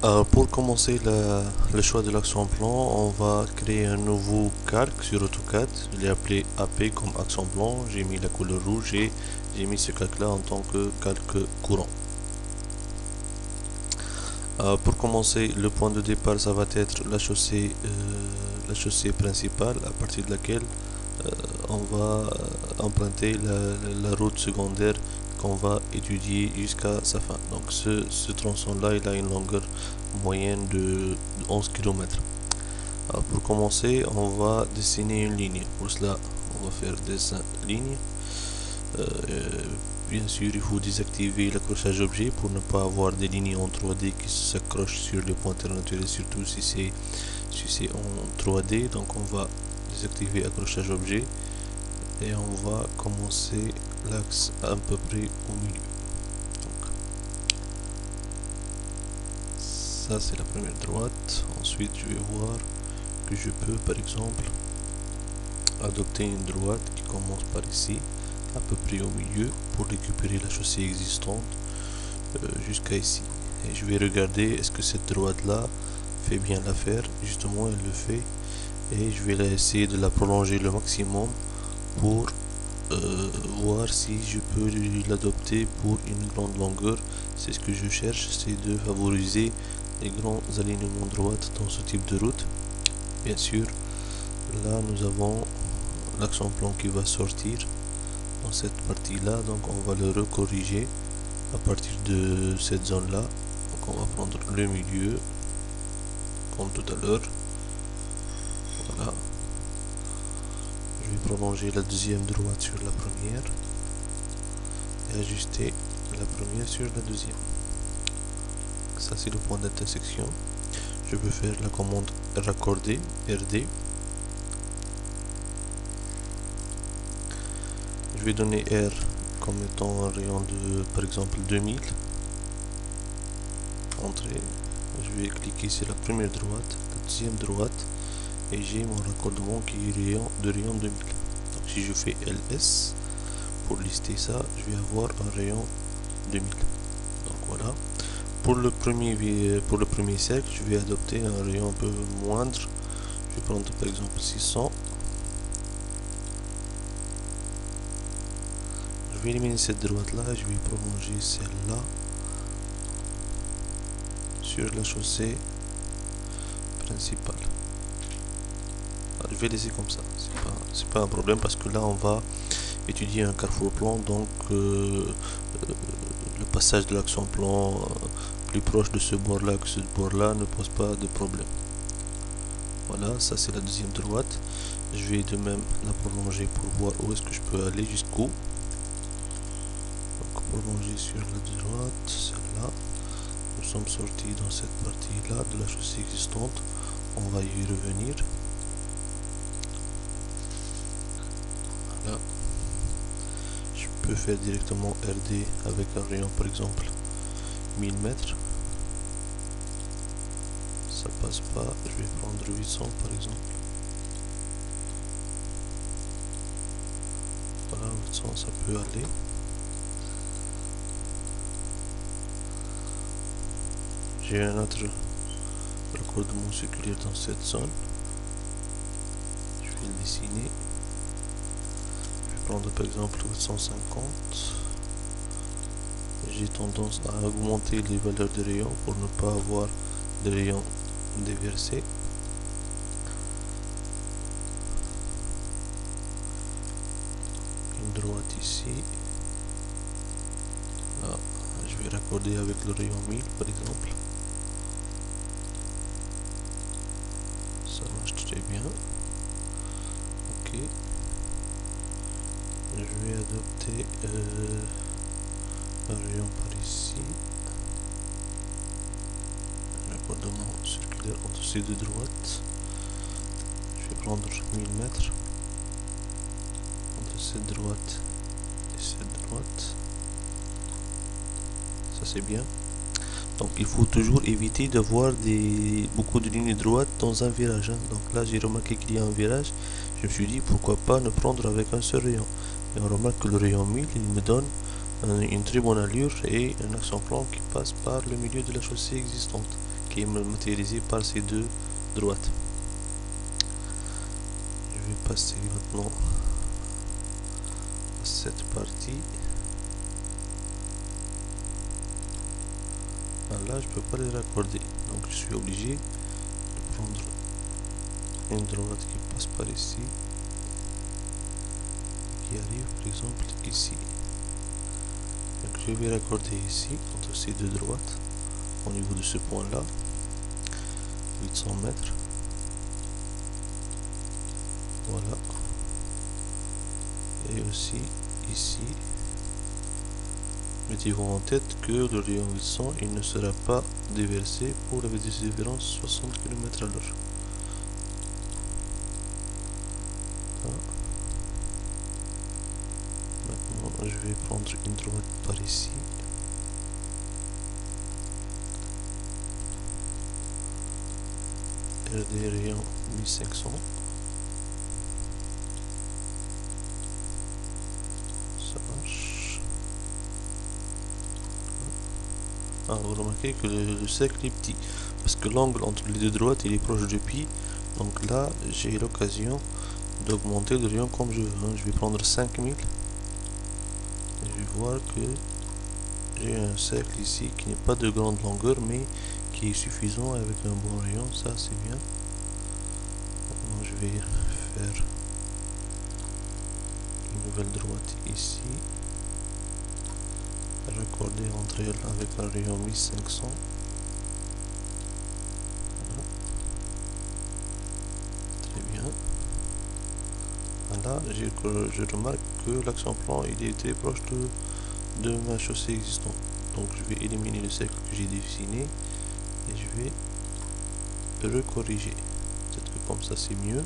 Pour commencer le choix de l'action plan, on va créer un nouveau calque sur AutoCAD. Je l'ai appelé AP comme action plan. J'ai mis la couleur rouge et j'ai mis ce calque là en tant que calque courant. Pour commencer, le point de départ, ça va être la chaussée principale à partir de laquelle on va emprunter la route secondaire qu'on va étudier jusqu'à sa fin. Donc ce tronçon-là, il a une longueur moyenne de 11 km. Pour commencer, on va dessiner une ligne. Pour cela, on va faire dessin ligne. Euh, Bien sûr, il faut désactiver l'accrochage objet pour ne pas avoir des lignes en 3D qui s'accrochent sur les pointeurs naturels, surtout si c'est en 3D. Donc on va désactiver accrochage objet et on va commencer l'axe à peu près au milieu. Donc, ça c'est la première droite. Ensuite je vais voir que je peux par exemple adopter une droite qui commence par ici à peu près au milieu pour récupérer la chaussée existante jusqu'à ici, et je vais regarder est-ce que cette droite là fait bien l'affaire. Justement elle le fait, et je vais essayer de la prolonger le maximum pour voir si je peux l'adopter pour une grande longueur. C'est ce que je cherche, c'est de favoriser les grands alignements droite dans ce type de route. Bien sûr, là nous avons l'action plan qui va sortir dans cette partie là, donc on va le recorriger à partir de cette zone là. Donc on va prendre le milieu comme tout à l'heure. Voilà, je vais prolonger la deuxième droite sur la première et ajuster la première sur la deuxième. Ça c'est le point d'intersection. Je peux faire la commande raccorder RD. Je vais donner R comme étant un rayon de par exemple 2000. Entrée. Je vais cliquer sur la première droite, la deuxième droite, et j'ai mon raccordement qui est de rayon 2000. Donc si je fais LS pour lister ça, je vais avoir un rayon 2000. Donc voilà. Pour le premier cercle, je vais adopter un rayon un peu moindre. Je vais prendre par exemple 600. Je vais éliminer cette droite là, je vais prolonger celle-là sur la chaussée principale. Je vais laisser comme ça, c'est pas un problème, parce que là on va étudier un carrefour plan, donc le passage de l'action plan plus proche de ce bord là que ce bord là ne pose pas de problème. Voilà, ça c'est la deuxième droite. Je vais de même la prolonger pour voir où est-ce que je peux aller, jusqu'où. Donc prolonger sur la droite, celle-là. Nous sommes sortis dans cette partie là de la chaussée existante, on va y revenir. Voilà, je peux faire directement RD avec un rayon par exemple 1000 mètres. Ça passe pas, je vais prendre 800 par exemple. Voilà, 800 ça peut aller. J'ai un autre raccordement circulaire dans cette zone. Je vais le dessiner. Je vais prendre par exemple 850. J'ai tendance à augmenter les valeurs de rayons pour ne pas avoir de rayons déversés. Une droite ici. Là, je vais raccorder avec le rayon 1000 par exemple. Ça marche très bien. Ok. Je vais adopter un rayon par ici. Un raccordement circulaire entre ces deux droites. Je vais prendre 1000 mètres entre cette droite et cette droite. Ça c'est bien. Donc il faut toujours éviter d'avoir beaucoup de lignes droites dans un virage. Donc là j'ai remarqué qu'il y a un virage. Je me suis dit pourquoi pas ne prendre avec un seul rayon. Et on remarque que le rayon 1000 il me donne une très bonne allure et un action plan qui passe par le milieu de la chaussée existante, qui qui est matérialisé par ces deux droites. Je vais passer maintenant à cette partie. Là, je peux pas les raccorder, donc je suis obligé de prendre une droite qui passe par ici, qui arrive par exemple ici. Donc je vais raccorder ici entre ces deux droites au niveau de ce point là, 800 mètres. Voilà. Et aussi ici. Mettez-vous en tête que le rayon 800 il ne sera pas déversé pour la vitesse de différence 60 km/h. Maintenant je vais prendre une droite par ici. RD rayon 1500. Ça marche. Vous remarquez que le cercle est petit parce que l'angle entre les deux droites il est proche de pi. Donc là j'ai l'occasion d'augmenter le rayon comme je veux. Je vais prendre 5000 et je vais voir que j'ai un cercle ici qui n'est pas de grande longueur mais qui est suffisant avec un bon rayon. Ça c'est bien. Maintenant je vais faire une nouvelle droite ici, raccorder entre elles avec un rayon 1500. Voilà. Très bien. Là je remarque que l'accent plan il est proche de ma chaussée existante, donc je vais éliminer le cercle que j'ai dessiné et je vais recorriger. Peut-être que comme ça c'est mieux,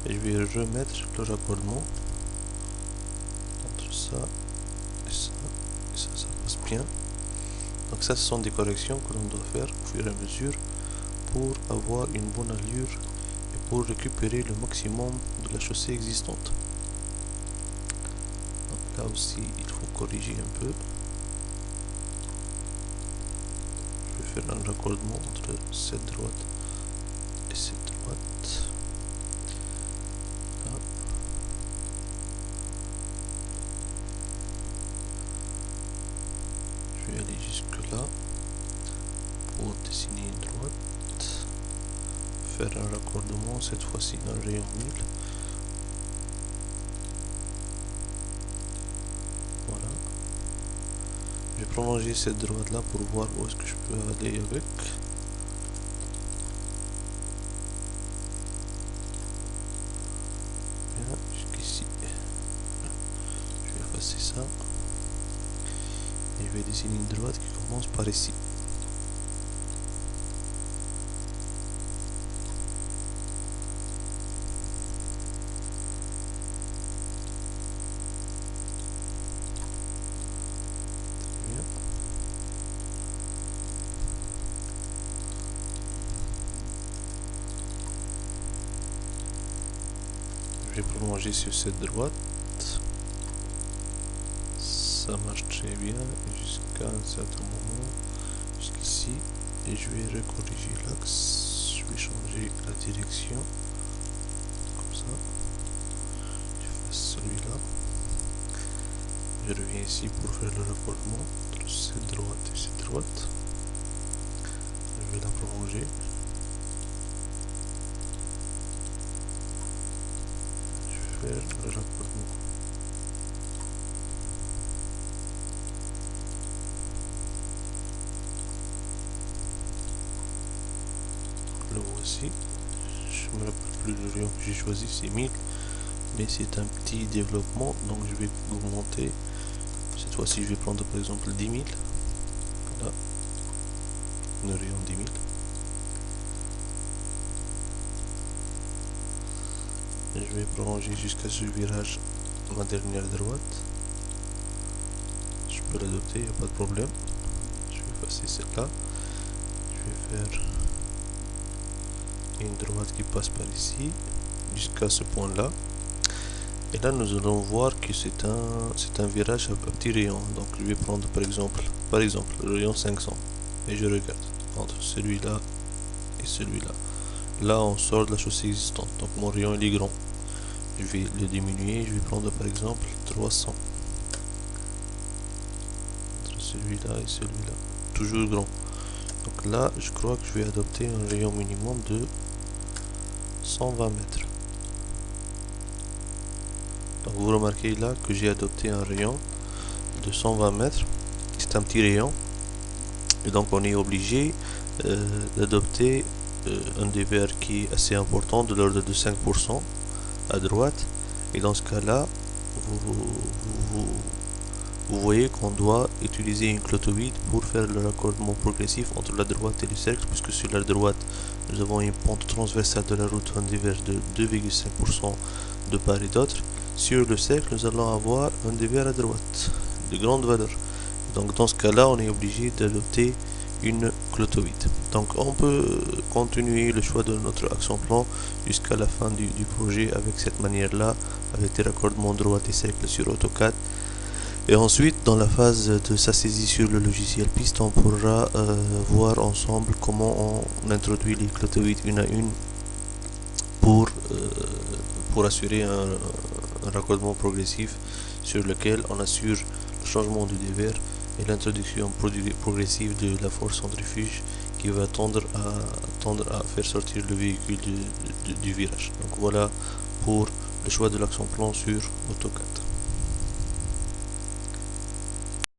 et je vais remettre le raccordement entre ça et ça et ça passe bien. Donc ça ce sont des corrections que l'on doit faire au fur et à mesure pour avoir une bonne allure et pour récupérer le maximum de la chaussée existante. Là aussi il faut corriger un peu. Je vais faire un raccordement entre cette droite et cette droite. Là. Je vais aller jusque là pour dessiner une droite, faire un raccordement cette fois-ci dans le rayon 1000. Je vais prolonger cette droite là pour voir où est-ce que je peux aller avec. Bien, jusqu'ici. Je vais effacer ça. Et je vais dessiner une droite qui commence par ici. Je vais prolonger sur cette droite, ça marche très bien jusqu'à un certain moment, jusqu'ici, et je vais recorriger l'axe, je vais changer la direction, comme ça, je fais celui-là, je reviens ici pour faire le raccordement entre cette droite et cette droite, je vais la prolonger. Faire le raccordement. Le voici. Je me rappelle plus le rayon que j'ai choisi, c'est 1000, mais c'est un petit développement, donc je vais augmenter. Cette fois-ci, je vais prendre par exemple 10 000. Là, le rayon 10 000. Je vais prolonger jusqu'à ce virage ma dernière droite. Je peux l'adopter, il n'y a pas de problème. Je vais effacer celle-là. Je vais faire une droite qui passe par ici jusqu'à ce point là. Et là nous allons voir que c'est un virage à petit rayon. Donc je vais prendre par exemple le rayon 500 et je regarde. entre celui-là et celui-là. Là, on sort de la chaussée existante. Donc mon rayon il est grand. Je vais le diminuer. Je vais prendre par exemple 300. Entre celui-là et celui-là. Toujours grand. Donc là, je crois que je vais adopter un rayon minimum de 120 mètres. Donc vous remarquez là que j'ai adopté un rayon de 120 mètres. C'est un petit rayon. Et donc on est obligé d'adopter un DVR qui est assez important, de l'ordre de 5% à droite. Et dans ce cas-là, vous voyez qu'on doit utiliser une clotoïde pour faire le raccordement progressif entre la droite et le cercle, puisque sur la droite, nous avons une pente transversale de la route, un DVR de 2,5% de part et d'autre. Sur le cercle, nous allons avoir un DVR à droite de grande valeur. Donc dans ce cas-là, on est obligé d'adopter une clotoïde. Donc on peut continuer le choix de notre action plan jusqu'à la fin du projet avec cette manière-là, avec des raccordements droite et cercle sur AutoCAD. Et ensuite, dans la phase de sa saisie sur le logiciel piste, on pourra voir ensemble comment on introduit les clotoïdes une à une pour assurer un raccordement progressif sur lequel on assure le changement du DVR et l'introduction progressive de la force centrifuge qui va tendre à faire sortir le véhicule du virage. Donc voilà pour le choix de l'action plan sur AutoCAD.